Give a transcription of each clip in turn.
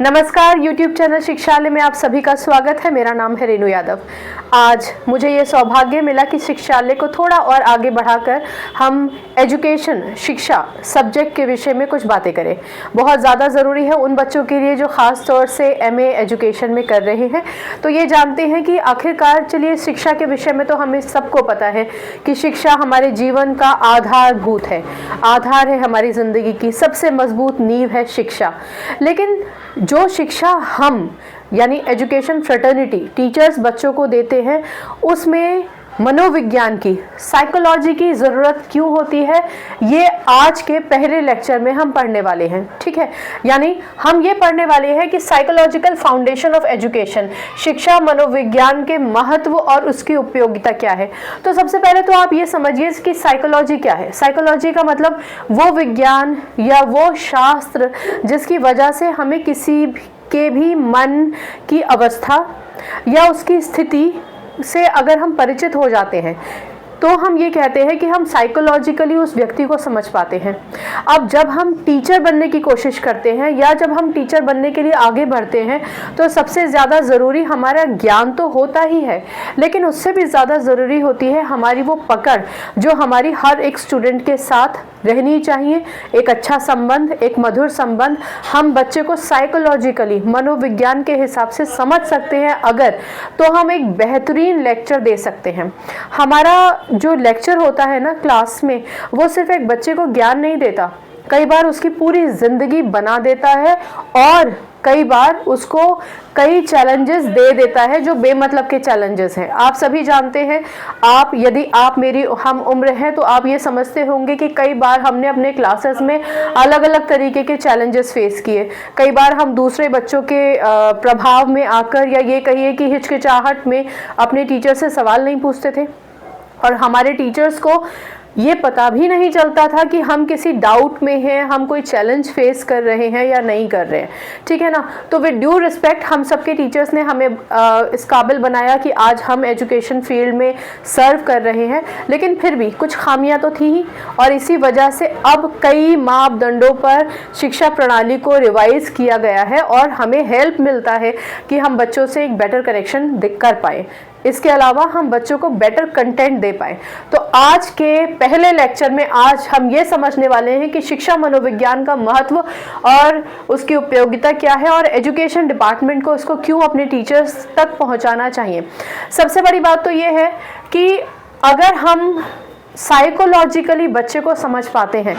नमस्कार, YouTube channel शिक्षालय में आप सभी का स्वागत है। मेरा नाम है रेणु यादव। आज मुझे ये सौभाग्य मिला कि शिक्षालय को थोड़ा और आगे बढ़ाकर हम एजुकेशन, शिक्षा सब्जेक्ट के विषय में कुछ बातें करें। बहुत ज़्यादा ज़रूरी है उन बच्चों के लिए जो ख़ास तौर से MA एजुकेशन में कर रहे हैं। तो ये जानते हैं कि आखिरकार चलिए शिक्षा के विषय में तो हमें सबको पता है कि शिक्षा हमारे जीवन का आधारभूत है, आधार है हमारी ज़िंदगी की, सबसे मजबूत नींव है शिक्षा। लेकिन जो शिक्षा हम यानी एजुकेशन फ्रेटर्निटी टीचर्स बच्चों को देते हैं, उसमें मनोविज्ञान की, साइकोलॉजी की ज़रूरत क्यों होती है, ये आज के पहले लेक्चर में हम पढ़ने वाले हैं। ठीक है, यानी हम ये पढ़ने वाले हैं कि साइकोलॉजिकल फाउंडेशन ऑफ एजुकेशन, शिक्षा मनोविज्ञान के महत्व और उसकी उपयोगिता क्या है। तो सबसे पहले तो आप ये समझिए कि साइकोलॉजी क्या है। साइकोलॉजी का मतलब वो विज्ञान या वो शास्त्र जिसकी वजह से हमें किसी के भी मन की अवस्था या उसकी स्थिति से अगर हम परिचित हो जाते हैं तो हम ये कहते हैं कि हम साइकोलॉजिकली उस व्यक्ति को समझ पाते हैं। अब जब हम टीचर बनने की कोशिश करते हैं या जब हम टीचर बनने के लिए आगे बढ़ते हैं तो सबसे ज़्यादा ज़रूरी हमारा ज्ञान तो होता ही है, लेकिन उससे भी ज़्यादा ज़रूरी होती है हमारी वो पकड़ जो हमारी हर एक स्टूडेंट के साथ रहनी चाहिए। एक अच्छा संबंध, एक मधुर संबंध हम बच्चे को साइकोलॉजिकली, मनोविज्ञान के हिसाब से समझ सकते हैं अगर, तो हम एक बेहतरीन लेक्चर दे सकते हैं। हमारा जो लेक्चर होता है ना क्लास में, वो सिर्फ एक बच्चे को ज्ञान नहीं देता, कई बार उसकी पूरी ज़िंदगी बना देता है और कई बार उसको कई चैलेंजेस दे देता है जो बेमतलब के चैलेंजेस हैं। आप सभी जानते हैं, यदि आप मेरी हम उम्र हैं तो आप ये समझते होंगे कि कई बार हमने अपने क्लासेस में अलग अलग तरीके के चैलेंजेस फेस किए। कई बार हम दूसरे बच्चों के प्रभाव में आकर या ये कहिए कि हिचकिचाहट में अपने टीचर से सवाल नहीं पूछते थे और हमारे टीचर्स को ये पता भी नहीं चलता था कि हम किसी डाउट में हैं, हम कोई चैलेंज फेस कर रहे हैं या नहीं कर रहे हैं। ठीक है ना। तो विद ड्यू रिस्पेक्ट हम सबके टीचर्स ने हमें इस काबिल बनाया कि आज हम एजुकेशन फील्ड में सर्व कर रहे हैं, लेकिन फिर भी कुछ खामियां तो थी ही और इसी वजह से अब कई मापदंडों पर शिक्षा प्रणाली को रिवाइज किया गया है और हमें हेल्प मिलता है कि हम बच्चों से एक बेटर करेक्शन कर पाए। इसके अलावा हम बच्चों को बेटर कंटेंट दे पाए। तो आज के पहले लेक्चर में आज हम ये समझने वाले हैं कि शिक्षा मनोविज्ञान का महत्व और उसकी उपयोगिता क्या है और एजुकेशन डिपार्टमेंट को इसको क्यों अपने टीचर्स तक पहुंचाना चाहिए। सबसे बड़ी बात तो ये है कि अगर हम साइकोलॉजिकली बच्चे को समझ पाते हैं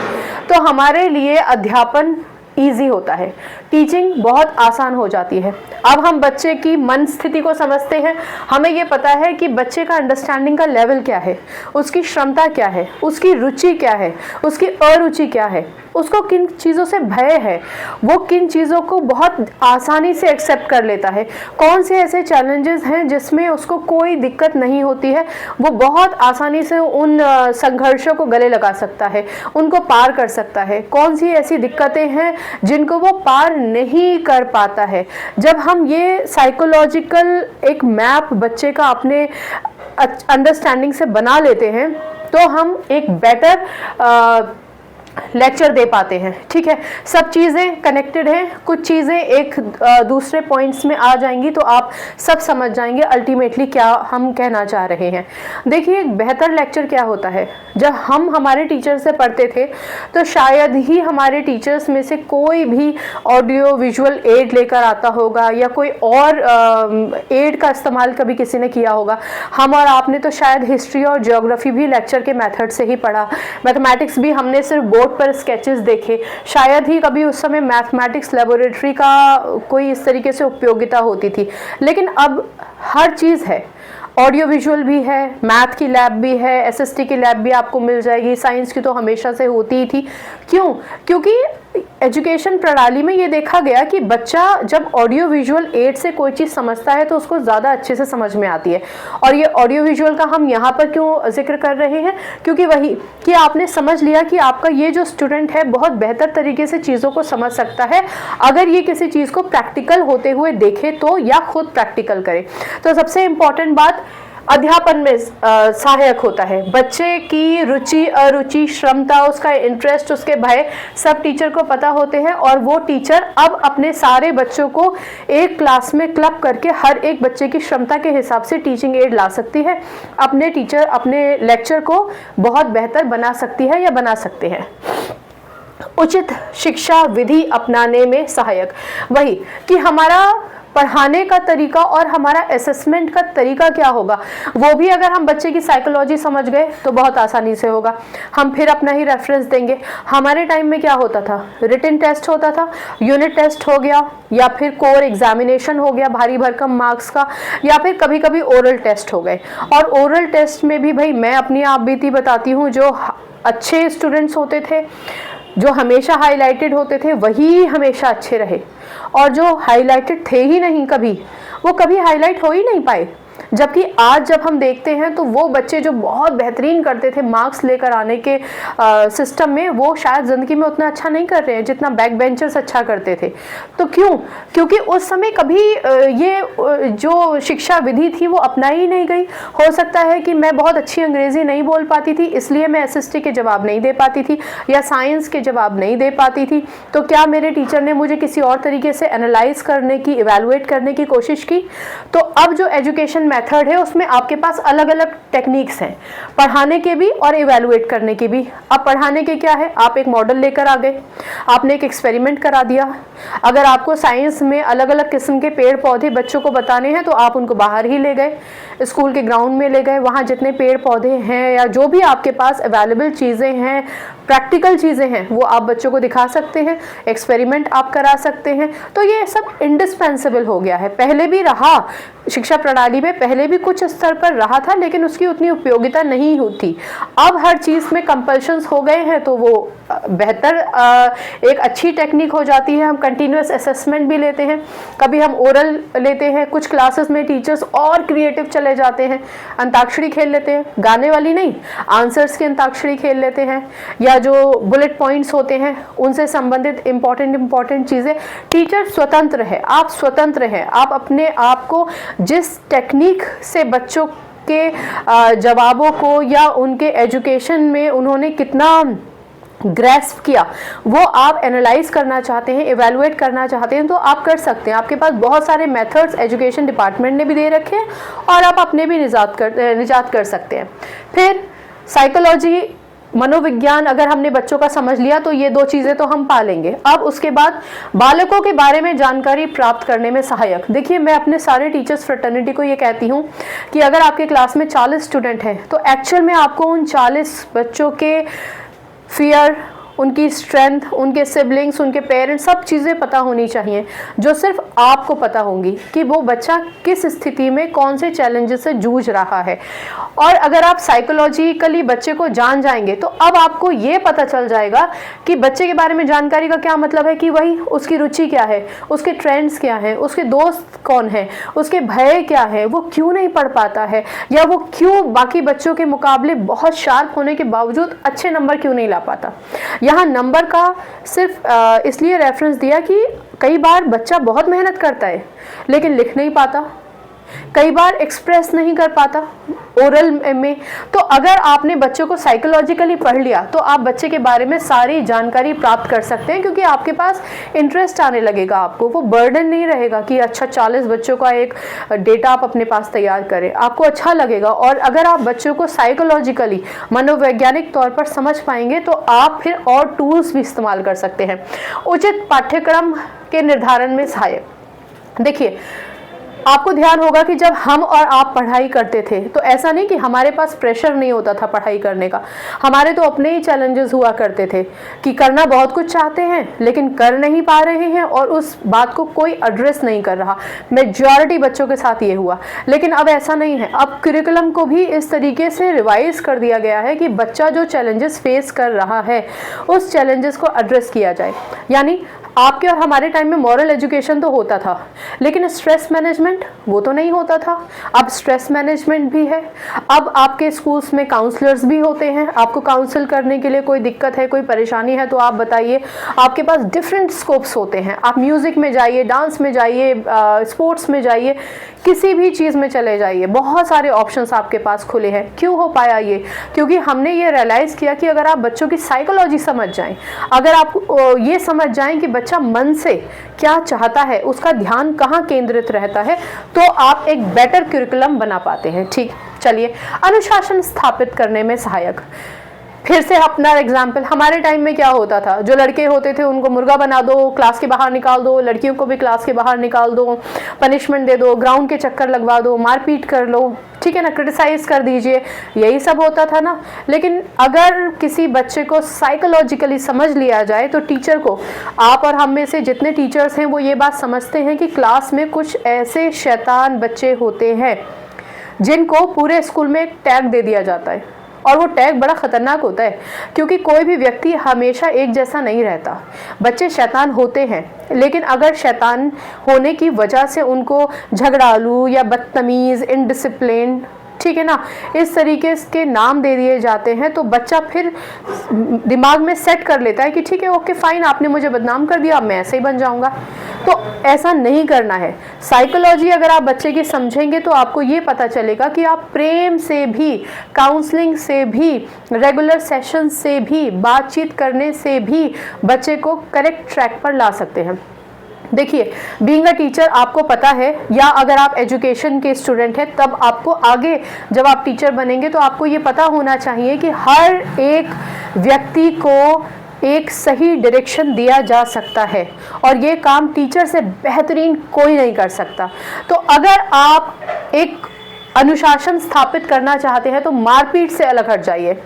तो हमारे लिए अध्यापन ईजी होता है, टीचिंग बहुत आसान हो जाती है। अब हम बच्चे की मन स्थिति को समझते हैं, हमें ये पता है कि बच्चे का अंडरस्टैंडिंग का लेवल क्या है, उसकी क्षमता क्या है, उसकी रुचि क्या है, उसकी अरुचि क्या है, उसको किन चीज़ों से भय है, वो किन चीज़ों को बहुत आसानी से एक्सेप्ट कर लेता है, कौन से ऐसे चैलेंजेस हैं जिसमें उसको कोई दिक्कत नहीं होती है, वो बहुत आसानी से उन संघर्षों को गले लगा सकता है, उनको पार कर सकता है, कौन सी ऐसी दिक्कतें हैं जिनको वो पार नहीं कर पाता है। जब हम ये साइकोलॉजिकल एक मैप बच्चे का अपने अंडरस्टैंडिंग से बना लेते हैं तो हम एक बेटर लेक्चर दे पाते हैं। ठीक है, सब चीज़ें कनेक्टेड हैं, कुछ चीज़ें एक दूसरे पॉइंट्स में आ जाएंगी तो आप सब समझ जाएंगे अल्टीमेटली क्या हम कहना चाह रहे हैं। देखिए, एक बेहतर लेक्चर क्या होता है, जब हम हमारे टीचर से पढ़ते थे तो शायद ही हमारे टीचर्स में से कोई भी ऑडियो विजुअल एड लेकर आता होगा या कोई और एड का इस्तेमाल कभी किसी ने किया होगा। हम और आपने तो शायद हिस्ट्री और ज्योग्राफी भी लेक्चर के मेथड से ही पढ़ा, मैथमेटिक्स भी हमने सिर्फ बोर्ड पर स्केचेस देखे, शायद ही कभी उस समय मैथमेटिक्स लेबोरेटरी का कोई इस तरीके से उपयोगिता होती थी। लेकिन अब हर चीज़ है, ऑडियो विजुअल भी है, मैथ की लैब भी है, SST की लैब भी आपको मिल जाएगी, साइंस की तो हमेशा से होती ही थी। क्यों? क्योंकि एजुकेशन प्रणाली में ये देखा गया कि बच्चा जब ऑडियो विजुअल एड से कोई चीज़ समझता है तो उसको ज़्यादा अच्छे से समझ में आती है। और ये ऑडियो विजुअल का हम यहाँ पर क्यों जिक्र कर रहे हैं, क्योंकि वही कि आपने समझ लिया कि आपका ये जो स्टूडेंट है बहुत बेहतर तरीके से चीज़ों को समझ सकता है अगर ये किसी चीज़ को प्रैक्टिकल होते हुए देखे तो, या खुद प्रैक्टिकल करे। तो सबसे इम्पॉर्टेंट बात, अध्यापन में सहायक होता है। बच्चे की रुचि, अरुचि, क्षमता, उसका इंटरेस्ट, उसके भय सब टीचर को पता होते हैं और वो टीचर अब अपने सारे बच्चों को एक क्लास में क्लब करके हर एक बच्चे की क्षमता के हिसाब से टीचिंग एड ला सकती है। अपने टीचर अपने लेक्चर को बहुत बेहतर बना सकती है या बना सकते हैं। उचित शिक्षा विधि अपनाने में सहायक, वही कि हमारा पढ़ाने का तरीका और हमारा असेसमेंट का तरीका क्या होगा, वो भी अगर हम बच्चे की साइकोलॉजी समझ गए तो बहुत आसानी से होगा। हम फिर अपना ही रेफरेंस देंगे। हमारे टाइम में क्या होता था, रिटन टेस्ट होता था, यूनिट टेस्ट हो गया या फिर कोर एग्जामिनेशन हो गया भारी भरकम मार्क्स का, या फिर कभी कभी ओरल टेस्ट हो गए। और ओरल टेस्ट में भी भाई मैं अपनी आप बीती बताती हूँ, जो अच्छे स्टूडेंट्स होते थे, जो हमेशा हाईलाइटेड होते थे, वही हमेशा अच्छे रहे, और जो हाईलाइटेड थे ही नहीं कभी, वो कभी हाईलाइट हो ही नहीं पाए। जबकि आज जब हम देखते हैं तो वो बच्चे जो बहुत बेहतरीन करते थे मार्क्स लेकर आने के सिस्टम में, वो शायद ज़िंदगी में उतना अच्छा नहीं कर रहे हैं जितना बैक बेंचर्स अच्छा करते थे। तो क्यों? क्योंकि उस समय कभी ये जो शिक्षा विधि थी वो अपनाई ही नहीं गई। हो सकता है कि मैं बहुत अच्छी अंग्रेज़ी नहीं बोल पाती थी, इसलिए मैं SST के जवाब नहीं दे पाती थी या साइंस के जवाब नहीं दे पाती थी। तो क्या मेरे टीचर ने मुझे किसी और तरीके से एनालाइज करने की, इवेलुएट करने की कोशिश की? तो अब जो एजुकेशन मेथड है उसमें आपके पास अलग अलग टेक्निक्स हैं, पढ़ाने के भी और इवेलुएट करने के भी। अब पढ़ाने के क्या है, आप एक मॉडल लेकर आ गए, आपने एक एक्सपेरिमेंट करा दिया। अगर आपको साइंस में अलग अलग किस्म के पेड़ पौधे बच्चों को बताने हैं तो आप उनको बाहर ही ले गए, स्कूल के ग्राउंड में ले गए, वहाँ जितने पेड़ पौधे हैं या जो भी आपके पास अवेलेबल चीज़ें हैं, प्रैक्टिकल चीज़ें हैं, वो आप बच्चों को दिखा सकते हैं, एक्सपेरिमेंट आप करा सकते हैं। तो ये सब इंडिस्पेंसेबल हो गया है। पहले भी रहा, शिक्षा प्रणाली में पहले भी कुछ स्तर पर रहा था, लेकिन उसकी उतनी उपयोगिता नहीं होती। अब हर चीज़ में कंपल्शंस हो गए हैं तो वो बेहतर एक अच्छी टेक्निक हो जाती है। हम कंटिन्यूस असेसमेंट भी लेते हैं, कभी हम ओरल लेते हैं, कुछ क्लासेस में टीचर्स और क्रिएटिव चले जाते हैं, अंताक्षरी खेल लेते हैं, गाने वाली नहीं, आंसर्स की अंताक्षरी खेल लेते हैं, या जो बुलेट पॉइंट्स होते हैं उनसे संबंधित इंपॉर्टेंट चीज़ें। टीचर स्वतंत्र है, आप स्वतंत्र हैं, आप अपने आप को जिस टेक्निक से बच्चों के जवाबों को या उनके एजुकेशन में उन्होंने कितना ग्रैस्प किया वो आप एनालाइज करना चाहते हैं, इवेलुएट करना चाहते हैं, तो आप कर सकते हैं। आपके पास बहुत सारे मेथड्स एजुकेशन डिपार्टमेंट ने भी दे रखे हैं और आप अपने भी निजात कर सकते हैं। फिर साइकोलॉजी, मनोविज्ञान अगर हमने बच्चों का समझ लिया तो ये दो चीज़ें तो हम पा लेंगे। अब उसके बाद बालकों के बारे में जानकारी प्राप्त करने में सहायक। देखिए, मैं अपने सारे टीचर्स फ्रेटर्निटी को ये कहती हूँ कि अगर आपके क्लास में 40 स्टूडेंट हैं तो एक्चुअल में आपको उन 40 बच्चों के फियर, उनकी स्ट्रेंथ, उनके सिबलिंग्स, उनके पेरेंट्स, सब चीज़ें पता होनी चाहिए जो सिर्फ आपको पता होंगी कि वो बच्चा किस स्थिति में कौन से चैलेंजेस से जूझ रहा है। और अगर आप साइकोलॉजिकली बच्चे को जान जाएंगे तो अब आपको ये पता चल जाएगा कि बच्चे के बारे में जानकारी का क्या मतलब है, कि वही उसकी रुचि क्या है, उसके ट्रेंड्स क्या हैं, उसके दोस्त कौन है, उसके भय क्या है, वो क्यों नहीं पढ़ पाता है, या वो क्यों बाकी बच्चों के मुकाबले बहुत शार्प होने के बावजूद अच्छे नंबर क्यों नहीं ला पाता। यहाँ नंबर का सिर्फ इसलिए रेफरेंस दिया कि कई बार बच्चा बहुत मेहनत करता है लेकिन लिख नहीं पाता, कई बार एक्सप्रेस नहीं कर पाता ओरल में। तो अगर आपने बच्चों को साइकोलॉजिकली पढ़ लिया तो आप बच्चे के बारे में सारी जानकारी प्राप्त कर सकते हैं, क्योंकि आपके पास इंटरेस्ट आने लगेगा, आपको वो बर्डन नहीं रहेगा कि अच्छा 40 बच्चों का एक डेटा आप अपने पास तैयार करें, आपको अच्छा लगेगा। और अगर आप बच्चों को साइकोलॉजिकली, मनोवैज्ञानिक तौर पर समझ पाएंगे तो आप फिर और टूल्स भी इस्तेमाल कर सकते हैं। उचित पाठ्यक्रम के निर्धारण में सहायक। देखिए, आपको ध्यान होगा कि जब हम और आप पढ़ाई करते थे तो ऐसा नहीं कि हमारे पास प्रेशर नहीं होता था पढ़ाई करने का, हमारे तो अपने ही चैलेंजेस हुआ करते थे कि करना बहुत कुछ चाहते हैं लेकिन कर नहीं पा रहे हैं और उस बात को कोई एड्रेस नहीं कर रहा। मेजॉरिटी बच्चों के साथ ये हुआ, लेकिन अब ऐसा नहीं है। अब करिकुलम को भी इस तरीके से रिवाइज कर दिया गया है कि बच्चा जो चैलेंजेस फेस कर रहा है उस चैलेंजेस को एड्रेस किया जाए। यानी आपके और हमारे टाइम में मॉरल एजुकेशन तो होता था, लेकिन स्ट्रेस मैनेजमेंट मैनेजमेंट वो तो नहीं होता था, अब स्ट्रेस मैनेजमेंट भी है। अब आपके स्कूल्स में काउंसलर्स भी होते हैं, आपको काउंसिल करने के लिए कोई दिक्कत है, कोई परेशानी है तो आप बताइए। आपके पास डिफरेंट स्कोप्स होते हैं, आप म्यूज़िक में जाइए, डांस में जाइए, स्पोर्ट्स में जाइए, किसी भी चीज़ में चले जाइए, बहुत सारे ऑप्शंस आपके पास खुले हैं। क्यों हो पाया ये? क्योंकि हमने ये रियलाइज़ किया कि अगर आप बच्चों की साइकोलॉजी समझ जाएं, अगर आप ये समझ जाएं कि बच्चा मन से क्या चाहता है, उसका ध्यान कहाँ केंद्रित रहता है, तो आप एक बेटर करिकुलम बना पाते हैं। ठीक, चलिए, अनुशासन स्थापित करने में सहायक। फिर से अपना एग्जाम्पल, हमारे टाइम में क्या होता था, जो लड़के होते थे उनको मुर्गा बना दो, क्लास के बाहर निकाल दो, लड़कियों को भी क्लास के बाहर निकाल दो, पनिशमेंट दे दो, ग्राउंड के चक्कर लगवा दो, मारपीट कर लो, ठीक है ना, क्रिटिसाइज कर दीजिए, यही सब होता था ना। लेकिन अगर किसी बच्चे को साइकोलॉजिकली समझ लिया जाए तो टीचर को, आप और हम में से जितने टीचर्स हैं वो ये बात समझते हैं कि क्लास में कुछ ऐसे शैतान बच्चे होते हैं जिनको पूरे स्कूल में एक टैग दे दिया जाता है, और वो टैग बड़ा ख़तरनाक होता है, क्योंकि कोई भी व्यक्ति हमेशा एक जैसा नहीं रहता। बच्चे शैतान होते हैं, लेकिन अगर शैतान होने की वजह से उनको झगड़ालू या बदतमीज़, इनडिसिप्लिन, ठीक है ना, इस तरीके के नाम दे दिए जाते हैं, तो बच्चा फिर दिमाग में सेट कर लेता है कि ठीक है, ओके फाइन, आपने मुझे बदनाम कर दिया, अब मैं ऐसे ही बन जाऊंगा। तो ऐसा नहीं करना है। साइकोलॉजी अगर आप बच्चे की समझेंगे तो आपको ये पता चलेगा कि आप प्रेम से भी, काउंसलिंग से भी, रेगुलर सेशन से भी, बातचीत करने से भी बच्चे को करेक्ट ट्रैक पर ला सकते हैं। देखिए, बीइंग अ टीचर आपको पता है, या अगर आप एजुकेशन के स्टूडेंट हैं तब आपको आगे जब आप टीचर बनेंगे तो आपको ये पता होना चाहिए कि हर एक व्यक्ति को एक सही डायरेक्शन दिया जा सकता है, और ये काम टीचर से बेहतरीन कोई नहीं कर सकता। तो अगर आप एक अनुशासन स्थापित करना चाहते हैं तो मारपीट से अलग हट जाइए,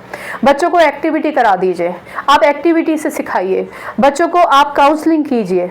बच्चों को एक्टिविटी करा दीजिए, आप एक्टिविटी से सिखाइए, बच्चों को आप काउंसलिंग कीजिए,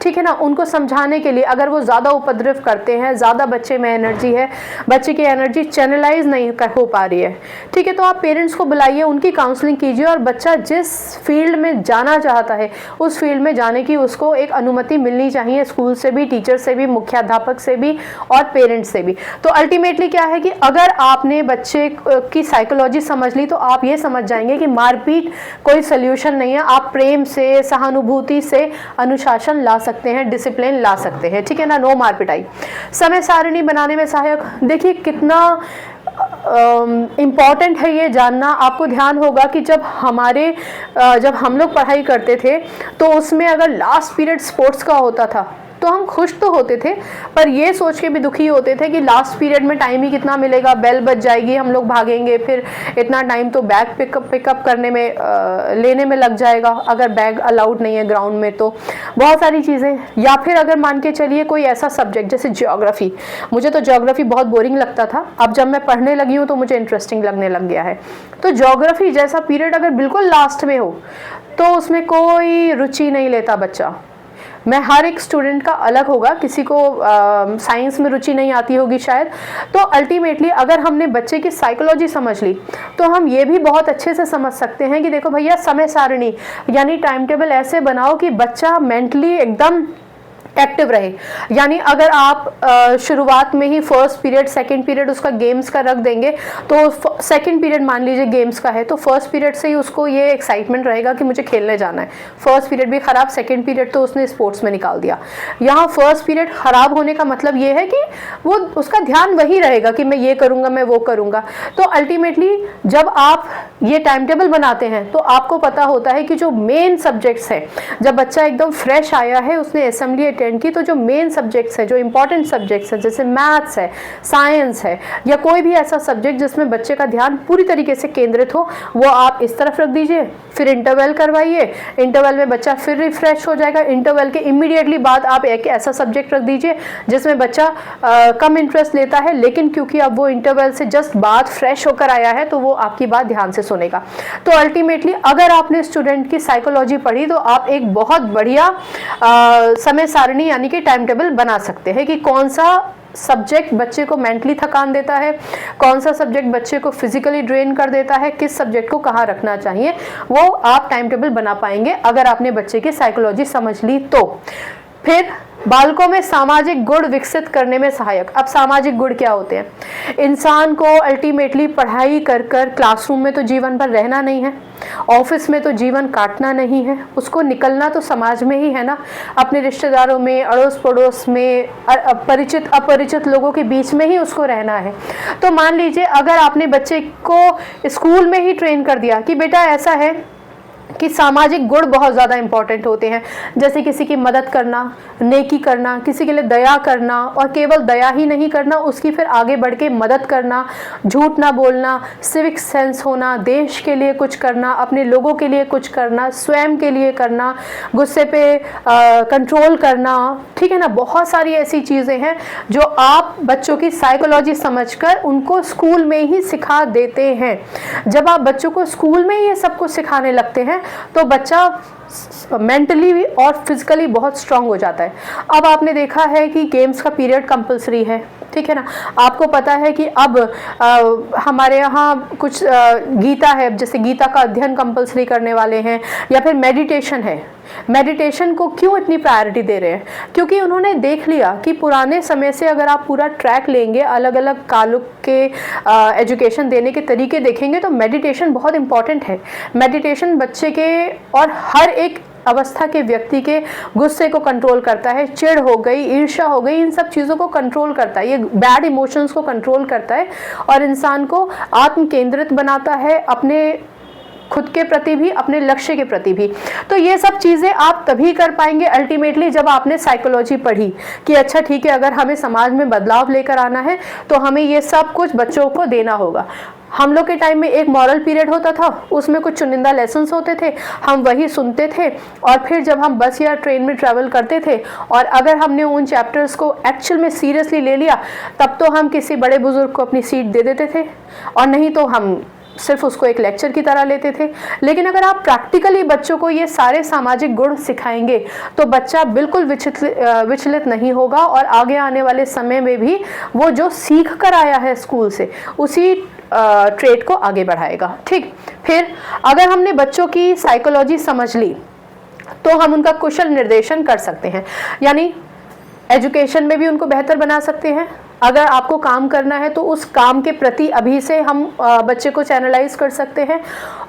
ठीक है ना, उनको समझाने के लिए। अगर वो ज़्यादा उपद्रव करते हैं, ज़्यादा बच्चे में एनर्जी है, बच्चे की एनर्जी चैनलाइज नहीं हो पा रही है, ठीक है, तो आप पेरेंट्स को बुलाइए, उनकी काउंसलिंग कीजिए, और बच्चा जिस फील्ड में जाना चाहता है उस फील्ड में जाने की उसको एक अनुमति मिलनी चाहिए, स्कूल से भी, टीचर से भी, मुख्याध्यापक से भी और पेरेंट्स से भी। तो अल्टीमेटली क्या है कि अगर आपने बच्चे की साइकोलॉजी समझ ली तो आप ये समझ जाएंगे कि मारपीट कोई सोल्यूशन नहीं है। आप प्रेम से, सहानुभूति से अनुशासन ला सकते हैं, डिसिप्लिन ला सकते हैं, ठीक है ना, नो मार पिटाई। समय सारणी बनाने में सहायक। देखिए कितना इम्पॉर्टेंट है ये जानना। आपको ध्यान होगा कि जब हम लोग पढ़ाई करते थे तो उसमें अगर लास्ट पीरियड स्पोर्ट्स का होता था तो हम खुश तो होते थे, पर ये सोच के भी दुखी होते थे कि लास्ट पीरियड में टाइम ही कितना मिलेगा, बेल बज जाएगी, हम लोग भागेंगे, फिर इतना टाइम तो बैग पिकअप करने में लेने में लग जाएगा, अगर बैग अलाउड नहीं है ग्राउंड में तो बहुत सारी चीज़ें। या फिर अगर मान के चलिए कोई ऐसा सब्जेक्ट जैसे ज्योग्राफी, मुझे तो ज्योग्राफी बहुत बोरिंग लगता था, अब जब मैं पढ़ने लगी हूँ तो मुझे इंटरेस्टिंग लगने लग गया है। तो ज्योग्राफी जैसा पीरियड अगर बिल्कुल लास्ट में हो तो उसमें कोई रुचि नहीं लेता बच्चा। मैं हर एक स्टूडेंट का अलग होगा, किसी को साइंस में रुचि नहीं आती होगी शायद। तो अल्टीमेटली अगर हमने बच्चे की साइकोलॉजी समझ ली तो हम ये भी बहुत अच्छे से समझ सकते हैं कि देखो भैया, समय सारणी यानी टाइम टेबल ऐसे बनाओ कि बच्चा मेंटली एकदम एक्टिव रहे। यानी अगर आप शुरुआत में ही फर्स्ट पीरियड, सेकंड पीरियड उसका गेम्स का रख देंगे, तो सेकंड पीरियड मान लीजिए गेम्स का है तो फर्स्ट पीरियड से ही उसको ये एक्साइटमेंट रहेगा कि मुझे खेलने जाना है। फर्स्ट पीरियड भी खराब, सेकंड पीरियड तो उसने स्पोर्ट्स में निकाल दिया। यहाँ फर्स्ट पीरियड खराब होने का मतलब ये है कि वो उसका ध्यान वही रहेगा कि मैं ये करूँगा, मैं वो करूँगा। तो अल्टीमेटली जब आप ये टाइम टेबल बनाते हैं तो आपको पता होता है कि जो मेन सब्जेक्ट्स हैं, जब बच्चा एकदम फ्रेश आया है, उसने असेंबली की, तो जो मेन सब्जेक्ट्स है, जो इंपॉर्टेंट सब्जेक्ट्स है, जैसे मैथ्स है, साइंस है, या कोई भी ऐसा सब्जेक्ट जिसमें बच्चे का ध्यान पूरी तरीके से केंद्रित हो, वो आप इस तरफ रख दीजिए। फिर इंटरवल करवाइए, इंटरवल में बच्चा फिर रिफ्रेश हो जाएगा। इंटरवल के इमीडिएटली बाद आप एक ऐसा सब्जेक्ट रख दीजिए जिसमें बच्चा कम इंटरेस्ट लेता है, लेकिन क्योंकि अब वो इंटरवल से जस्ट बाद फ्रेश होकर आया है तो वो आपकी बात ध्यान से सुनेगा। तो अल्टीमेटली अगर आपने स्टूडेंट की साइकोलॉजी पढ़ी तो आप एक बहुत बढ़िया समय सारणी यानी कि टाइम टेबल बना सकते हैं कि कौन सा सब्जेक्ट बच्चे को मेंटली थकान देता है, कौन सा सब्जेक्ट बच्चे को फिजिकली ड्रेन कर देता है, किस सब्जेक्ट को कहाँ रखना चाहिए, वो आप टाइम टेबल बना पाएंगे अगर आपने बच्चे की साइकोलॉजी समझ ली तो। फिर बालकों में सामाजिक गुण विकसित करने में सहायक। अब सामाजिक गुण क्या होते हैं? इंसान को अल्टीमेटली पढ़ाई कर कर क्लासरूम में तो जीवन भर रहना नहीं है, ऑफिस में तो जीवन काटना नहीं है, उसको निकलना तो समाज में ही है ना, अपने रिश्तेदारों में, अड़ोस पड़ोस में, परिचित अपरिचित लोगों के बीच में ही उसको रहना है। तो मान लीजिए अगर आपने बच्चे को स्कूल में ही ट्रेन कर दिया कि बेटा ऐसा है कि सामाजिक गुण बहुत ज़्यादा इंपॉर्टेंट होते हैं, जैसे किसी की मदद करना, नेकी करना, किसी के लिए दया करना, और केवल दया ही नहीं करना, उसकी फिर आगे बढ़ के मदद करना, झूठ ना बोलना, सिविक सेंस होना, देश के लिए कुछ करना, अपने लोगों के लिए कुछ करना, स्वयं के लिए करना, गुस्से पे कंट्रोल करना, ठीक है ना। बहुत सारी ऐसी चीज़ें हैं जो आप बच्चों की साइकोलॉजी समझकर उनको स्कूल में ही सिखा देते हैं। जब आप बच्चों को स्कूल में ही ये सब कुछ सिखाने लगते हैं तो बच्चा मेंटली और फिजिकली बहुत स्ट्रांग हो जाता है। अब आपने देखा है कि गेम्स का पीरियड कंपलसरी है, ठीक है ना। आपको पता है कि अब हमारे यहाँ कुछ गीता है, जैसे गीता का अध्ययन कंपलसरी करने वाले हैं, या फिर मेडिटेशन है। मेडिटेशन को क्यों इतनी प्रायोरिटी दे रहे हैं? क्योंकि उन्होंने देख लिया कि पुराने समय से अगर आप पूरा ट्रैक लेंगे, अलग अलग कालों के एजुकेशन देने के तरीके देखेंगे, तो मेडिटेशन बहुत इंपॉर्टेंट है। मेडिटेशन बच्चे के और हर एक अवस्था के व्यक्ति के गुस्से को कंट्रोल करता है, चिढ़ हो गई, ईर्ष्या हो गई, इन सब चीज़ों को कंट्रोल करता है, ये बैड इमोशंस को कंट्रोल करता है और इंसान को आत्म केंद्रित बनाता है, अपने खुद के प्रति भी, अपने लक्ष्य के प्रति भी। तो ये सब चीज़ें आप तभी कर पाएंगे अल्टीमेटली जब आपने साइकोलॉजी पढ़ी कि अच्छा ठीक है, अगर हमें समाज में बदलाव लेकर आना है तो हमें ये सब कुछ बच्चों को देना होगा। हम लोग के टाइम में एक मॉरल पीरियड होता था, उसमें कुछ चुनिंदा लेसन्स होते थे, हम वही सुनते थे, और फिर जब हम बस या ट्रेन में ट्रैवल करते थे और अगर हमने उन चैप्टर्स को एक्चुअल में सीरियसली ले लिया, तब तो हम किसी बड़े बुजुर्ग को अपनी सीट दे देते थे, और नहीं तो हम सिर्फ उसको एक लेक्चर की तरह लेते थे। लेकिन अगर आप प्रैक्टिकली बच्चों को ये सारे सामाजिक गुण सिखाएंगे तो बच्चा बिल्कुल विचलित नहीं होगा, और आगे आने वाले समय में भी वो जो सीख कर आया है स्कूल से उसी ट्रेट को आगे बढ़ाएगा। ठीक, फिर अगर हमने बच्चों की साइकोलॉजी समझ ली तो हम उनका कुशल निर्देशन कर सकते हैं, यानी एजुकेशन में भी उनको बेहतर बना सकते हैं। अगर आपको काम करना है तो उस काम के प्रति अभी से हम बच्चे को चैनलाइज कर सकते हैं,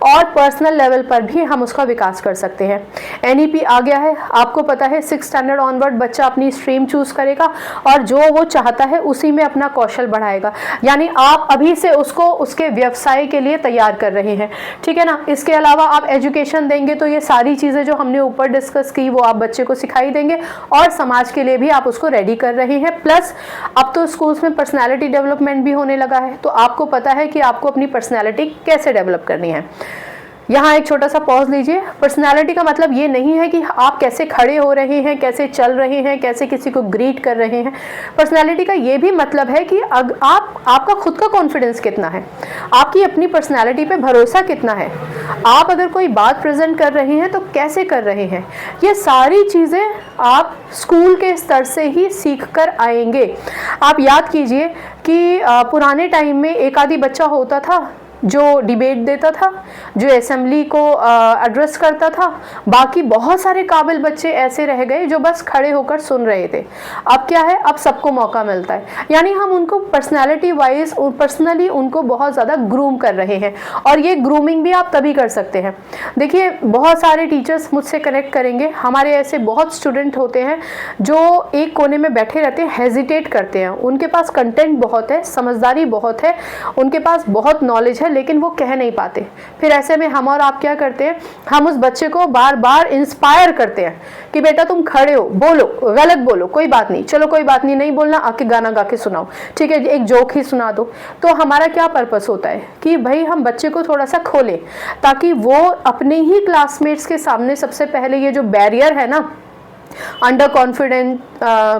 और पर्सनल लेवल पर भी हम उसका विकास कर सकते हैं। एनईपी आ गया है, आपको पता है 6th स्टैंडर्ड ऑनवर्ड बच्चा अपनी स्ट्रीम चूज करेगा और जो वो चाहता है उसी में अपना कौशल बढ़ाएगा, यानी आप अभी से उसको उसके व्यवसाय के लिए तैयार कर रहे हैं, ठीक है ना। इसके अलावा आप एजुकेशन देंगे तो ये सारी चीज़ें जो हमने ऊपर डिस्कस की वो आप बच्चे को सिखाई देंगे, और समाज के लिए भी आप उसको रेडी कर रहे हैं। प्लस अब तो स्कूल्स में पर्सनालिटी डेवलपमेंट भी होने लगा है, तो आपको पता है कि आपको अपनी पर्सनालिटी कैसे डेवलप करनी है। यहाँ एक छोटा सा पॉज लीजिए। पर्सनालिटी का मतलब ये नहीं है कि आप कैसे खड़े हो रहे हैं, कैसे चल रहे हैं, कैसे किसी को ग्रीट कर रहे हैं। पर्सनालिटी का ये भी मतलब है कि आपका खुद का कॉन्फिडेंस कितना है, आपकी अपनी पर्सनालिटी पे भरोसा कितना है, आप अगर कोई बात प्रेजेंट कर रहे हैं तो कैसे कर रहे हैं। ये सारी चीज़ें आप स्कूल के स्तर से ही सीख कर आएंगे। आप याद कीजिए कि पुराने टाइम में एक आधी बच्चा होता था जो डिबेट देता था, जो असेंबली को एड्रेस करता था, बाकी बहुत सारे काबिल बच्चे ऐसे रह गए जो बस खड़े होकर सुन रहे थे। अब क्या है, अब सबको मौका मिलता है, यानी हम उनको पर्सनालिटी वाइज पर्सनली उनको बहुत ज़्यादा ग्रूम कर रहे हैं, और ये ग्रूमिंग भी आप तभी कर सकते हैं। देखिए, बहुत सारे टीचर्स मुझसे कनेक्ट करेंगे, हमारे ऐसे बहुत स्टूडेंट होते हैं जो एक कोने में बैठे रहते हैं, हेजिटेट करते हैं, उनके पास कंटेंट बहुत है, समझदारी बहुत है, उनके पास बहुत नॉलेज है, लेकिन वो कह नहीं पाते। फिर ऐसे में हम और आप क्या करते हैं, हम उस बच्चे को बार बार इंस्पायर करते हैं कि बेटा तुम खड़े हो, बोलो, गलत बोलो, कोई बात नहीं, चलो कोई बात नहीं, नहीं बोलना, आके गाना गा के सुनाओ, ठीक है, एक जोक ही सुना दो। तो हमारा क्या पर्पस होता है कि भाई हम बच्चे को थोड़ा सा खोलें, ताकि वो अपने ही क्लासमेट्स के सामने सबसे पहले ये जो बैरियर है ना अंडर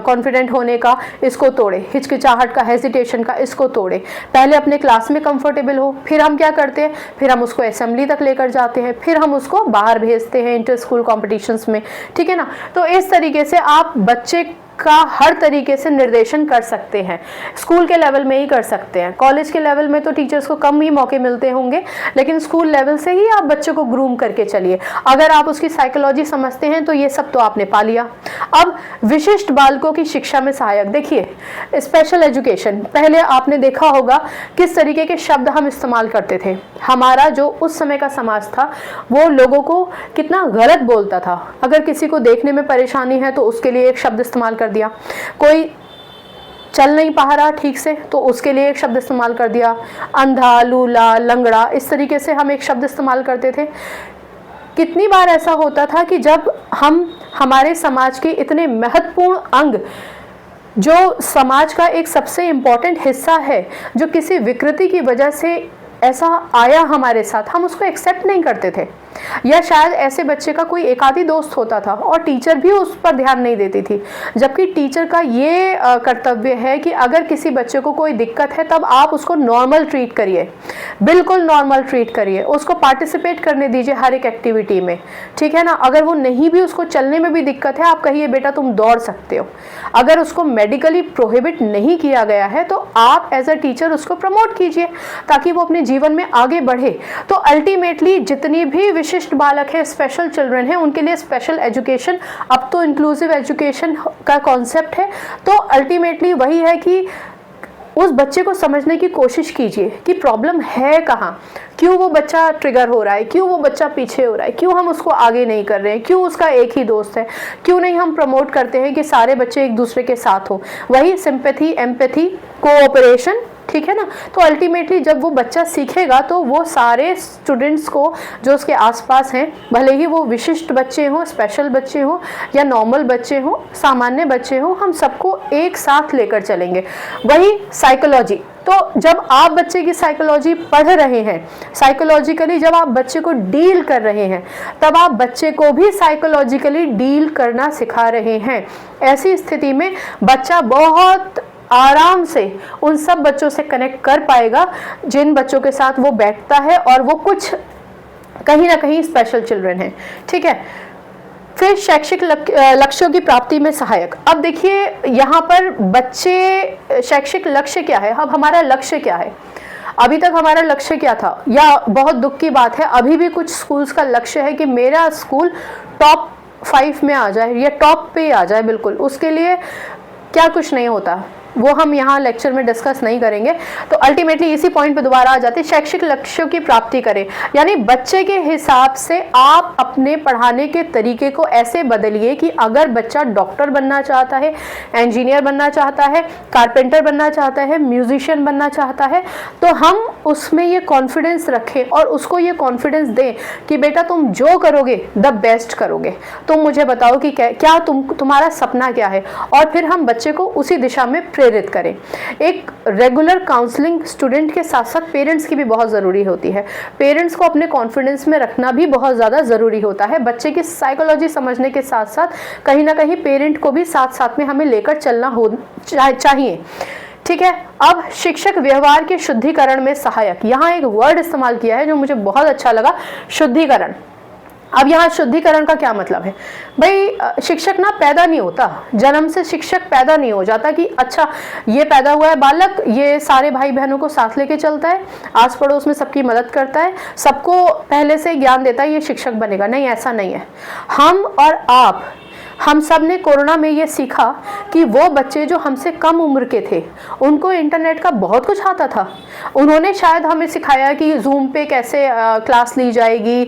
कॉन्फिडेंट होने का, इसको तोड़े, हिचकिचाहट का, हेजिटेशन का, इसको तोड़े। पहले अपने क्लास में कंफर्टेबल हो, फिर हम क्या करते हैं, फिर हम उसको असेंबली तक लेकर जाते हैं, फिर हम उसको बाहर भेजते हैं इंटर स्कूल कॉम्पिटिशन्स में, ठीक है ना। तो इस तरीके से आप बच्चे का हर तरीके से निर्देशन कर सकते हैं। स्कूल के लेवल में ही कर सकते हैं, कॉलेज के लेवल में तो टीचर्स को कम ही मौके मिलते होंगे, लेकिन स्कूल लेवल से ही आप बच्चे को ग्रूम करके चलिए। अगर आप उसकी साइकोलॉजी समझते हैं तो ये सब तो आपने पा लिया। अब विशिष्ट बालकों की शिक्षा में सहायक, देखिए स्पेशल एजुकेशन, पहले आपने देखा होगा किस तरीके के शब्द हम इस्तेमाल करते थे। हमारा जो उस समय का समाज था वो लोगों को कितना गलत बोलता था। अगर किसी को देखने में परेशानी है तो उसके लिए एक शब्द इस्तेमाल कर दिया, कोई चल नहीं पा रहा ठीक से तो उसके लिए एक शब्द इस्तेमाल कर दिया, अंधा, लूला, लंगड़ा, इस तरीके से हम एक शब्द इस्तेमाल करते थे। कितनी बार ऐसा होता था कि जब हम हमारे समाज के इतने महत्वपूर्ण अंग, जो समाज का एक सबसे इम्पॉर्टेंट हिस्सा है, जो किसी विकृति की वजह से ऐसा आया हमारे साथ, हम उसको एक्सेप्ट नहीं करते थे। या शायद ऐसे बच्चे का कोई एक आधी दोस्त होता था और टीचर भी उस पर ध्यान नहीं देती थी, जबकि टीचर का ये कर्तव्य है कि अगर किसी बच्चे को कोई दिक्कत है तब आप उसको नॉर्मल ट्रीट करिए, बिल्कुल नॉर्मल ट्रीट करिए, उसको पार्टिसिपेट करने दीजिए हर एक एक्टिविटी में, ठीक है ना। अगर वो नहीं भी, उसको चलने में भी दिक्कत है, आप कहिए बेटा तुम दौड़ सकते हो। अगर उसको मेडिकली प्रोहिबिट नहीं किया गया है तो आप एज अ टीचर उसको प्रमोट कीजिए ताकि वो अपने जीवन में आगे बढ़े। तो अल्टीमेटली जितनी भी विशिष्ट बालक है, स्पेशल चिल्ड्रन है, उनके लिए स्पेशल एजुकेशन, अब तो इंक्लूसिव एजुकेशन का कॉन्सेप्ट है। तो अल्टीमेटली वही है कि उस बच्चे को समझने की कोशिश कीजिए कि प्रॉब्लम है कहाँ, क्यों वो बच्चा ट्रिगर हो रहा है, क्यों वो बच्चा पीछे हो रहा है, क्यों हम उसको आगे नहीं कर रहे हैं, क्यों उसका एक ही दोस्त है, क्यों नहीं हम प्रमोट करते हैं कि सारे बच्चे एक दूसरे के साथ हो। वही सिंपैथी, एम्पैथी, कोऑपरेशन, ठीक है ना। तो अल्टीमेटली जब वो बच्चा सीखेगा तो वो सारे स्टूडेंट्स को जो उसके आसपास हैं, भले ही वो विशिष्ट बच्चे हों, स्पेशल बच्चे हों या नॉर्मल बच्चे हों, सामान्य बच्चे हों, हम सबको एक साथ लेकर चलेंगे। वही साइकोलॉजी, तो जब आप बच्चे की साइकोलॉजी पढ़ रहे हैं, साइकोलॉजिकली जब आप बच्चे को डील कर रहे हैं, तब आप बच्चे को भी साइकोलॉजिकली डील करना सिखा रहे हैं। ऐसी स्थिति में बच्चा बहुत आराम से उन सब बच्चों से कनेक्ट कर पाएगा जिन बच्चों के साथ वो बैठता है और वो कुछ कहीं ना कहीं स्पेशल चिल्ड्रन है, ठीक है। फिर शैक्षिक लक्ष्यों की प्राप्ति में सहायक। अब देखिए यहाँ पर बच्चे, शैक्षिक लक्ष्य क्या है, अब हमारा लक्ष्य क्या है। अभी तक हमारा लक्ष्य क्या था, या बहुत दुख की बात है अभी भी कुछ स्कूल्स का लक्ष्य है कि मेरा स्कूल टॉप 5 में आ जाए या टॉप पे आ जाए। बिल्कुल उसके लिए क्या कुछ नहीं होता, वो हम यहाँ लेक्चर में डिस्कस नहीं करेंगे। तो अल्टीमेटली इसी पॉइंट पे दोबारा आ जाते हैं, शैक्षिक लक्ष्यों की प्राप्ति करें, यानी बच्चे के हिसाब से आप अपने पढ़ाने के तरीके को ऐसे बदलिए कि अगर बच्चा डॉक्टर बनना चाहता है, इंजीनियर बनना चाहता है, कारपेंटर बनना चाहता है, म्यूजिशियन बनना चाहता है, तो हम उसमें ये कॉन्फिडेंस रखें और उसको ये कॉन्फिडेंस दें कि बेटा तुम जो करोगे द बेस्ट करोगे, तुम मुझे बताओ कि क्या तुम्हारा सपना क्या है, और फिर हम बच्चे को उसी दिशा में प्रेरित करें। एक रेगुलर काउंसलिंग स्टूडेंट के साथ साथ पेरेंट्स की भी बहुत ज़रूरी होती है। पेरेंट्स को अपने कॉन्फिडेंस में रखना भी बहुत ज़्यादा ज़रूरी होता है। बच्चे की साइकोलॉजी समझने के साथ साथ कहीं ना कहीं पेरेंट को भी साथ साथ में हमें लेकर चलना चाहिए, ठीक है। अब शिक्षक व्यवहार के शुद्धिकरण में सहायक, यहाँ एक वर्ड इस्तेमाल किया है जो मुझे बहुत अच्छा लगा, शुद्धिकरण। अब यहाँ शुद्धिकरण का क्या मतलब है भाई, शिक्षक ना पैदा नहीं होता, जन्म से शिक्षक पैदा नहीं हो जाता कि अच्छा ये पैदा हुआ है बालक, ये सारे भाई बहनों को साथ लेके चलता है, आस पड़ोस में सबकी मदद करता है, सबको पहले से ज्ञान देता है, ये शिक्षक बनेगा। नहीं, ऐसा नहीं है। हम और आप, हम सब ने कोरोना में ये सीखा कि वो बच्चे जो हमसे कम उम्र के थे उनको इंटरनेट का बहुत कुछ आता था। उन्होंने शायद हमें सिखाया कि जूम पे कैसे क्लास ली जाएगी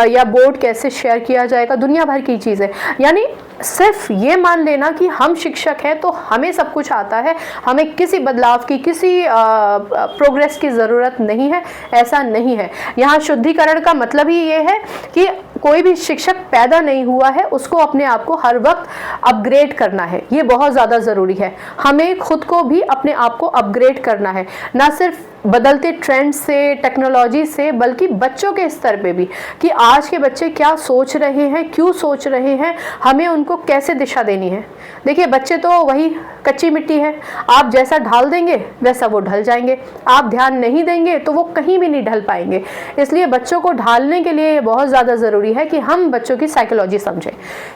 या बोर्ड कैसे शेयर किया जाएगा, दुनिया भर की चीज़ें। यानी सिर्फ ये मान लेना कि हम शिक्षक हैं तो हमें सब कुछ आता है, हमें किसी बदलाव की, किसी प्रोग्रेस की ज़रूरत नहीं है, ऐसा नहीं है। यहाँ शुद्धिकरण का मतलब ही ये है कि कोई भी शिक्षक पैदा नहीं हुआ है, उसको अपने आप को हर वक्त अपग्रेड करना है, ये बहुत ज़्यादा ज़रूरी है। हमें खुद को भी अपने आप को अपग्रेड करना है, ना सिर्फ बदलते ट्रेंड से, टेक्नोलॉजी से, बल्कि बच्चों के स्तर पे भी कि आज के बच्चे क्या सोच रहे हैं, क्यों सोच रहे हैं, हमें उनको कैसे दिशा देनी है। देखिए बच्चे तो वही कच्ची मिट्टी है, आप जैसा ढाल देंगे वैसा वो ढल जाएंगे, आप ध्यान नहीं देंगे तो वो कहीं भी नहीं ढल पाएंगे। इसलिए बच्चों को ढालने के लिए बहुत ज़्यादा ज़रूरी है कि हम बच्चों की साइकोलॉजी समझें।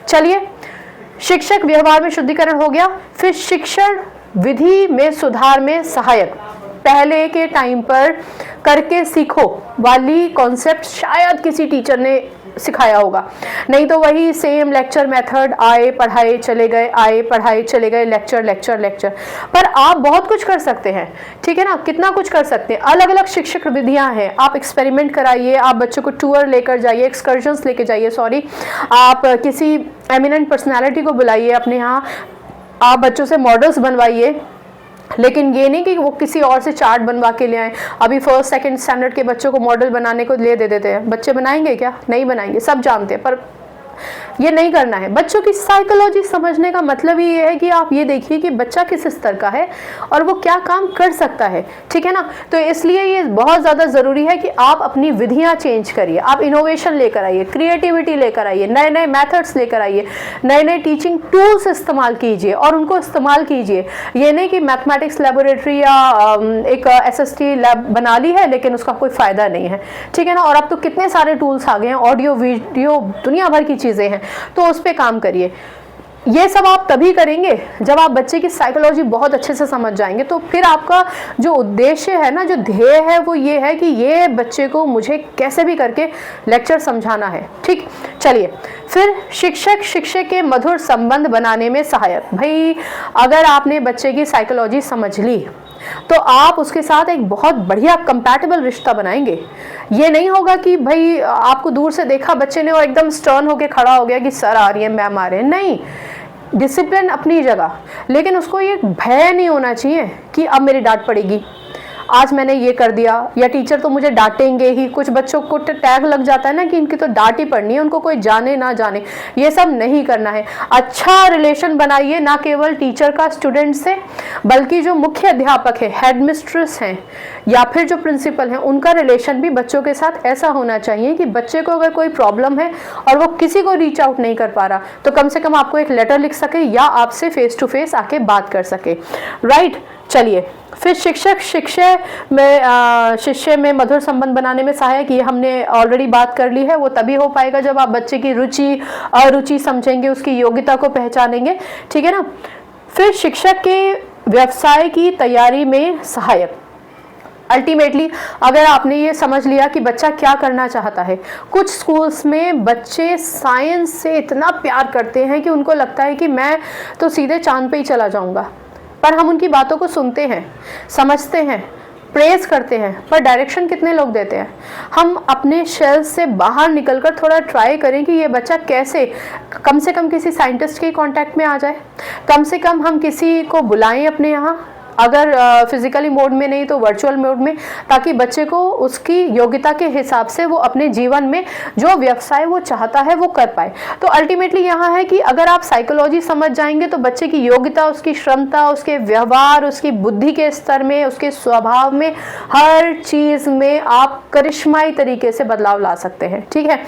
चलिए, शिक्षक व्यवहार में शुद्धिकरण हो गया। फिर शिक्षण विधि में सुधार में सहायक, पहले के टाइम पर करके सीखो वाली कॉन्सेप्ट शायद किसी टीचर ने सिखाया होगा, नहीं तो वही सेम लेक्चर मेथड, आए पढ़ाए चले गए, आए पढ़ाए चले गए, लेक्चर लेक्चर लेक्चर। पर आप बहुत कुछ कर सकते हैं, ठीक है ना, कितना कुछ कर सकते हैं। अलग अलग शिक्षक विधियां हैं, आप एक्सपेरिमेंट कराइए, आप बच्चों को टूर लेकर जाइए, एक्सकर्जन्स लेके जाइए, सॉरी, आप किसी एमिनेंट पर्सनैलिटी को बुलाइए अपने यहाँ, आप बच्चों से मॉडल्स बनवाइए, लेकिन ये नहीं कि वो किसी और से चार्ट बनवा के ले आए। अभी फर्स्ट सेकंड स्टैंडर्ड के बच्चों को मॉडल बनाने को ले दे देते हैं, बच्चे बनाएंगे क्या? नहीं बनाएंगे, सब जानते हैं, पर ये नहीं करना है। बच्चों की साइकोलॉजी समझने का मतलब ही ये है कि आप ये देखिए कि बच्चा किस स्तर का है और वो क्या काम कर सकता है, ठीक है ना। तो इसलिए ये बहुत ज़्यादा ज़रूरी है कि आप अपनी विधियाँ चेंज करिए, आप इनोवेशन लेकर आइए, क्रिएटिविटी लेकर आइए, नए नए मेथड्स लेकर आइए, नए नए टीचिंग टूल्स इस्तेमाल कीजिए और उनको इस्तेमाल कीजिए। ये नहीं कि मैथमेटिक्स लेबोरेटरी या एक SST लैब बना ली है लेकिन उसका कोई फ़ायदा नहीं है, ठीक है ना। और अब तो कितने सारे टूल्स आ गए हैं, ऑडियो वीडियो दुनिया भर की चीज़ें हैं, तो उस पर काम करिए। ये सब आप तभी करेंगे जब आप बच्चे की साइकोलॉजी बहुत अच्छे से समझ जाएंगे। तो फिर आपका जो उद्देश्य है ना, जो ध्येय है, वो ये है कि ये बच्चे को मुझे कैसे भी करके लेक्चर समझाना है, ठीक। चलिए, फिर शिक्षक शिक्षक के मधुर संबंध बनाने में सहायक। भाई अगर आपने बच्चे की साइकोलॉजी समझ ली तो आप उसके साथ एक बहुत बढ़िया कंपैटिबल रिश्ता बनाएंगे। ये नहीं होगा कि भाई आपको दूर से देखा बच्चे ने और एकदम स्टर्न होके खड़ा हो गया कि सर आ रही है, मैम आ रहे हैं, नहीं। डिसिप्लिन अपनी जगह, लेकिन उसको ये भय नहीं होना चाहिए कि अब मेरी डांट पड़ेगी, आज मैंने ये कर दिया, या टीचर तो मुझे डांटेंगे ही। कुछ बच्चों को टैग लग जाता है ना कि इनकी तो डांट ही पड़नी है, उनको कोई जाने ना जाने। ये सब नहीं करना है। अच्छा रिलेशन बनाइए, ना केवल टीचर का स्टूडेंट से, बल्कि जो मुख्य अध्यापक है, हेड मिस्ट्रेस हैं या फिर जो प्रिंसिपल हैं, उनका रिलेशन भी बच्चों के साथ ऐसा होना चाहिए कि बच्चे को अगर कोई प्रॉब्लम है और वो किसी को रीच आउट नहीं कर पा रहा तो कम से कम आपको एक लेटर लिख सके या आपसे फेस टू फेस आके बात कर सके, राइट। चलिए, फिर शिक्षक शिष्य में मधुर संबंध बनाने में सहायक, ये हमने ऑलरेडी बात कर ली है। वो तभी हो पाएगा जब आप बच्चे की रुचि अरुचि समझेंगे, उसकी योग्यता को पहचानेंगे, ठीक है ना। फिर शिक्षक के व्यवसाय की तैयारी में सहायक। अल्टीमेटली अगर आपने ये समझ लिया कि बच्चा क्या करना चाहता है, कुछ स्कूल्स में बच्चे साइंस से इतना प्यार करते हैं कि उनको लगता है कि मैं तो सीधे चांद पे ही चला जाऊंगा, पर हम उनकी बातों को सुनते हैं, समझते हैं, प्रेज करते हैं, पर डायरेक्शन कितने लोग देते हैं। हम अपने शेल से बाहर निकलकर थोड़ा ट्राई करें कि ये बच्चा कैसे कम से कम किसी साइंटिस्ट के कांटेक्ट में आ जाए, कम से कम हम किसी को बुलाएं अपने यहाँ, अगर फिजिकली मोड में नहीं तो वर्चुअल मोड में, ताकि बच्चे को उसकी योग्यता के हिसाब से वो अपने जीवन में जो व्यवसाय वो चाहता है वो कर पाए। तो अल्टीमेटली यहाँ है कि अगर आप साइकोलॉजी समझ जाएंगे तो बच्चे की योग्यता, उसकी क्षमता, उसके व्यवहार, उसकी बुद्धि के स्तर में, उसके स्वभाव में, हर चीज़ में आप करिश्माई तरीके से बदलाव ला सकते हैं, ठीक है।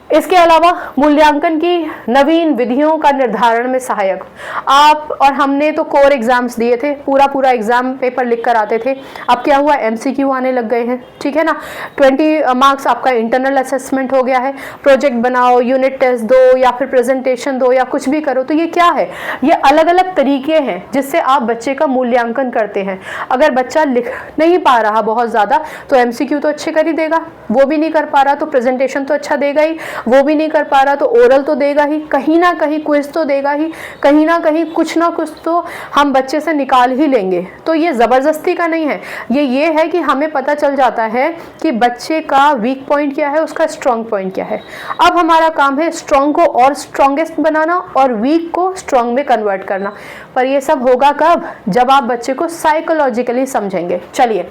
इसके अलावा मूल्यांकन की नवीन विधियों का निर्धारण में सहायक। आप और हमने तो कोर एग्जाम्स दिए थे, पूरा एग्जाम पेपर लिख कर आते थे। अब क्या हुआ, MCQ आने लग गए हैं, ठीक है ना। 20 मार्क्स आपका इंटरनल असेसमेंट हो गया है। प्रोजेक्ट बनाओ, यूनिट टेस्ट दो या फिर प्रेजेंटेशन दो या कुछ भी करो। तो ये क्या है, ये अलग अलग तरीके हैं जिससे आप बच्चे का मूल्यांकन करते हैं। अगर बच्चा लिख नहीं पा रहा बहुत ज़्यादा तो MCQ तो अच्छे कर ही देगा, वो भी नहीं कर पा रहा तो प्रेजेंटेशन तो अच्छा देगा ही, वो भी नहीं कर पा रहा तो ओरल तो देगा ही, कहीं ना कहीं क्विज तो देगा ही, कहीं ना कहीं कुछ ना कुछ तो हम बच्चे से निकाल ही लेंगे। तो ये ज़बरदस्ती का नहीं है, ये है कि हमें पता चल जाता है कि बच्चे का वीक पॉइंट क्या है, उसका स्ट्रॉन्ग पॉइंट क्या है। अब हमारा काम है स्ट्रॉन्ग को और स्ट्रॉन्गेस्ट बनाना और वीक को स्ट्रॉन्ग में कन्वर्ट करना। पर ये सब होगा कब, जब आप बच्चे को साइकोलॉजिकली समझेंगे। चलिए,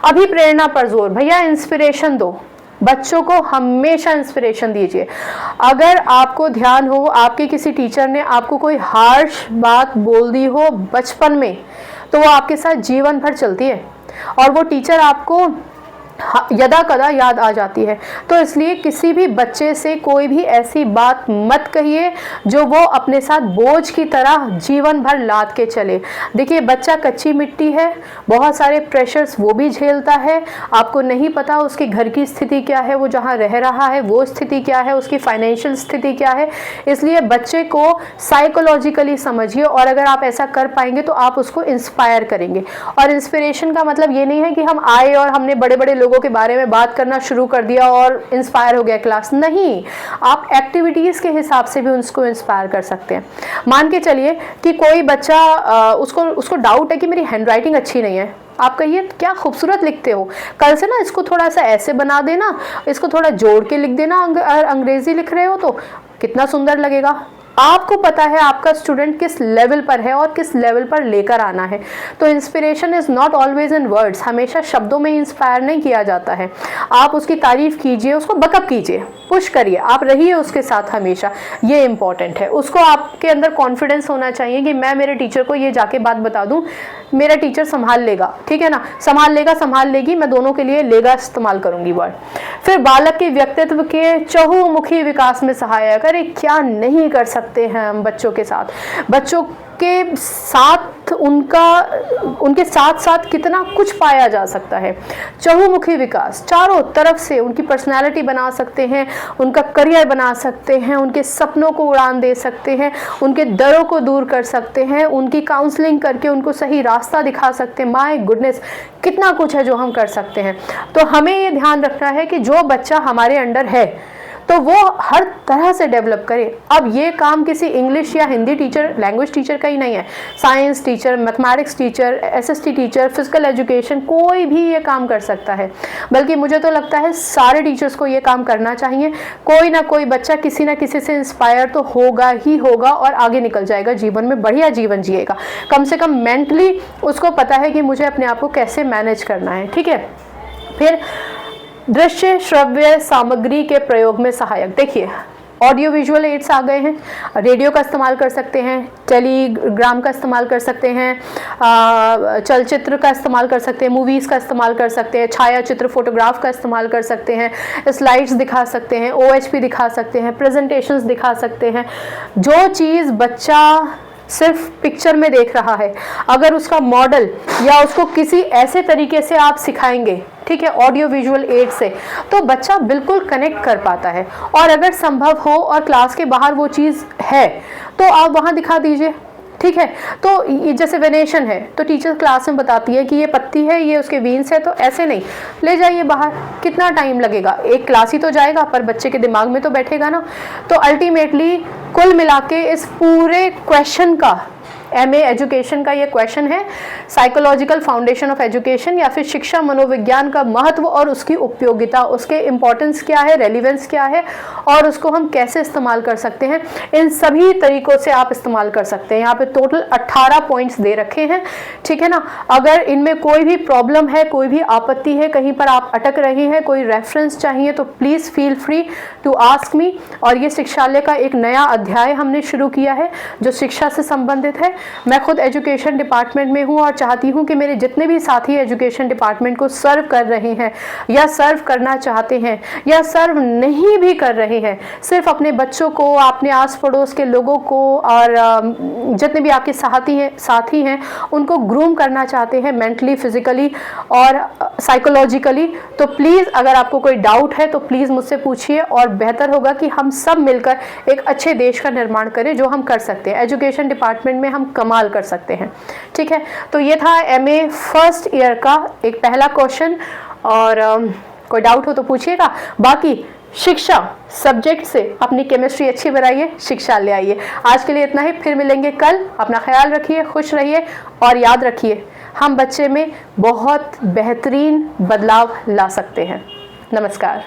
अभी प्रेरणा पर जोर। भैया इंस्पिरेशन दो, बच्चों को हमेशा इंस्पिरेशन दीजिए। अगर आपको ध्यान हो आपके किसी टीचर ने आपको कोई हार्श बात बोल दी हो बचपन में, तो वो आपके साथ जीवन भर चलती है और वो टीचर आपको यदा कदा याद आ जाती है। तो इसलिए किसी भी बच्चे से कोई भी ऐसी बात मत कहिए जो वो अपने साथ बोझ की तरह जीवन भर लाद के चले। देखिए, बच्चा कच्ची मिट्टी है, बहुत सारे प्रेशर्स वो भी झेलता है। आपको नहीं पता उसके घर की स्थिति क्या है, वो जहाँ रह रहा है वो स्थिति क्या है, उसकी फाइनेंशियल स्थिति क्या है। इसलिए बच्चे को साइकोलॉजिकली समझिए और अगर आप ऐसा कर पाएंगे तो आप उसको इंस्पायर करेंगे। और इंस्पिरेशन का मतलब ये नहीं है कि हम आए और हमने बड़े बड़े लोगों लोगों के बारे में बात करना शुरू कर दिया और इंस्पायर हो गया क्लास। नहीं, आप एक्टिविटीज़ के हिसाब से भी उसको इंस्पायर कर सकते हैं। मान के चलिए कि कोई बच्चा उसको डाउट है कि मेरी हैंडराइटिंग अच्छी नहीं है, आप कहिए क्या खूबसूरत लिखते हो, कल से ना इसको थोड़ा सा ऐसे बना देना, इसको थोड़ा जोड़ के लिख देना, अगर अंग्रेजी लिख रहे हो तो कितना सुंदर लगेगा। आपको पता है आपका स्टूडेंट किस लेवल पर है और किस लेवल पर लेकर आना है। तो inspiration is not always in words, हमेशा शब्दों में इंस्पायर नहीं किया जाता है। आप उसकी तारीफ कीजिए, उसको बकअप कीजिए, पुश करिए, आप रहिए उसके साथ हमेशा, ये इंपॉर्टेंट है। उसको आपके अंदर कॉन्फिडेंस होना चाहिए कि मैं मेरे टीचर को ये जाके बात बता दूं, मेरा टीचर संभाल लेगा, ठीक है ना, संभाल लेगी, मैं दोनों के लिए लेगा इस्तेमाल करूंगी वर्ड। फिर बालक के व्यक्तित्व के चहुमुखी विकास में सहायक। अरे क्या नहीं कर सकते हैं हम बच्चों के साथ, बच्चों के साथ उनके साथ साथ कितना कुछ पाया जा सकता है। चहुमुखी विकास, चारों तरफ से उनकी पर्सनालिटी बना सकते हैं, उनका करियर बना सकते हैं, उनके सपनों को उड़ान दे सकते हैं, उनके डरों को दूर कर सकते हैं, उनकी काउंसलिंग करके उनको सही रास्ता दिखा सकते हैं। माय गुडनेस, कितना कुछ है जो हम कर सकते हैं। तो हमें ये ध्यान रखना है कि जो बच्चा हमारे अंडर है तो वो हर तरह से डेवलप करे। अब ये काम किसी इंग्लिश या हिंदी टीचर, लैंग्वेज टीचर का ही नहीं है, science teacher, mathematics teacher, SST teacher, physical education, कोई भी ये काम कर सकता है। बल्कि मुझे तो लगता है सारे टीचर्स को ये काम करना चाहिए। कोई ना कोई बच्चा किसी ना किसी से इंस्पायर तो होगा ही होगा और आगे निकल जाएगा जीवन में, बढ़िया जीवन जिएगा। कम से कम मेंटली उसको पता है कि मुझे अपने आप को कैसे मैनेज करना है, ठीक है। फिर दृश्य श्रव्य सामग्री के प्रयोग में सहायक। देखिए ऑडियो विजुअल एड्स आ गए हैं, रेडियो का इस्तेमाल कर सकते हैं, टेलीग्राम का इस्तेमाल कर सकते हैं, चलचित्र का इस्तेमाल कर सकते हैं, मूवीज़ का इस्तेमाल कर सकते हैं, छायाचित्र फोटोग्राफ का इस्तेमाल कर सकते हैं, स्लाइड्स दिखा सकते हैं, OHP दिखा सकते हैं, प्रेजेंटेशंस दिखा सकते हैं। जो चीज़ बच्चा सिर्फ पिक्चर में देख रहा है, अगर उसका मॉडल या उसको किसी ऐसे तरीके से आप सिखाएंगे, ठीक है, ऑडियो विजुअल एड से, तो बच्चा बिल्कुल कनेक्ट कर पाता है। और अगर संभव हो और क्लास के बाहर वो चीज़ है तो आप वहाँ दिखा दीजिए, ठीक है। तो जैसे वेनेशन है तो टीचर क्लास में बताती है कि ये पत्ती है, ये उसके वीन्स है, तो ऐसे नहीं, ले जाइए बाहर, कितना टाइम लगेगा, एक क्लास ही तो जाएगा पर बच्चे के दिमाग में तो बैठेगा ना। तो अल्टीमेटली कुल मिला के इस पूरे क्वेश्चन का, MA एजुकेशन का ये क्वेश्चन है, साइकोलॉजिकल फाउंडेशन ऑफ एजुकेशन या फिर शिक्षा मनोविज्ञान का महत्व और उसकी उपयोगिता, उसके इम्पोर्टेंस क्या है, रेलिवेंस क्या है और उसको हम कैसे इस्तेमाल कर सकते हैं। इन सभी तरीकों से आप इस्तेमाल कर सकते हैं। यहाँ पे टोटल 18 पॉइंट्स दे रखे हैं, ठीक है ना। अगर इनमें कोई भी प्रॉब्लम है, कोई भी आपत्ति है, कहीं पर आप अटक रही हैं, कोई रेफरेंस चाहिए तो please feel free to ask me. और ये शिक्षालय का एक नया अध्याय हमने शुरू किया है जो शिक्षा से संबंधित है। मैं खुद एजुकेशन डिपार्टमेंट में हूँ और चाहती हूँ कि मेरे जितने भी साथी एजुकेशन डिपार्टमेंट को सर्व कर रहे हैं या सर्व करना चाहते हैं या सर्व नहीं भी कर रहे हैं, सिर्फ अपने बच्चों को, अपने आस पड़ोस के लोगों को और जितने भी आपके साथी हैं उनको ग्रूम करना चाहते हैं मेंटली, फिजिकली और साइकोलॉजिकली, तो प्लीज़ अगर आपको कोई डाउट है तो प्लीज़ मुझसे पूछिए। और बेहतर होगा कि हम सब मिलकर एक अच्छे देश का निर्माण करें, जो हम कर सकते हैं। एजुकेशन डिपार्टमेंट में हम कमाल कर सकते हैं, ठीक है। तो ये था MA फर्स्ट ईयर का एक पहला क्वेश्चन, और कोई डाउट हो तो पूछिएगा। बाकी शिक्षा सब्जेक्ट से अपनी केमिस्ट्री अच्छी बनाइए, शिक्षा ले आइए। आज के लिए इतना ही, फिर मिलेंगे कल। अपना ख्याल रखिए, खुश रहिए और याद रखिए हम बच्चे में बहुत बेहतरीन बदलाव ला सकते हैं। नमस्कार।